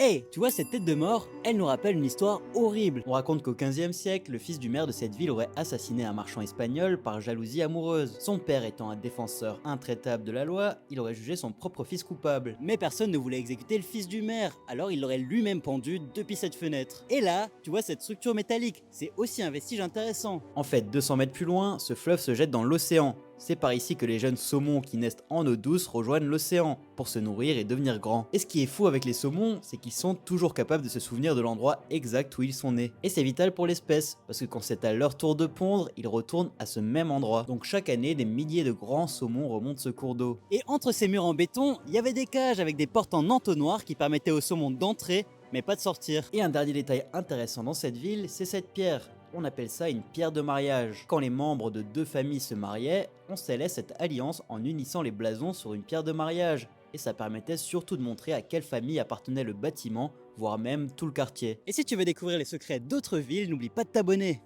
Hey, tu vois cette tête de mort, elle nous rappelle une histoire horrible. On raconte qu'au 15e siècle, le fils du maire de cette ville aurait assassiné un marchand espagnol par jalousie amoureuse. Son père étant un défenseur intraitable de la loi, il aurait jugé son propre fils coupable. Mais personne ne voulait exécuter le fils du maire, alors il l'aurait lui-même pendu depuis cette fenêtre. Et là, tu vois cette structure métallique, c'est aussi un vestige intéressant. En fait, 200 mètres plus loin, ce fleuve se jette dans l'océan. C'est par ici que les jeunes saumons qui naissent en eau douce rejoignent l'océan pour se nourrir et devenir grands. Et ce qui est fou avec les saumons, c'est qu'ils sont toujours capables de se souvenir de l'endroit exact où ils sont nés. Et c'est vital pour l'espèce, parce que quand c'est à leur tour de pondre, ils retournent à ce même endroit. Donc chaque année, des milliers de grands saumons remontent ce cours d'eau. Et entre ces murs en béton, il y avait des cages avec des portes en entonnoir qui permettaient aux saumons d'entrer mais pas de sortir. Et un dernier détail intéressant dans cette ville, c'est cette pierre. On appelle ça une pierre de mariage. Quand les membres de deux familles se mariaient, on scellait cette alliance en unissant les blasons sur une pierre de mariage. Et ça permettait surtout de montrer à quelle famille appartenait le bâtiment, voire même tout le quartier. Et si tu veux découvrir les secrets d'autres villes, n'oublie pas de t'abonner.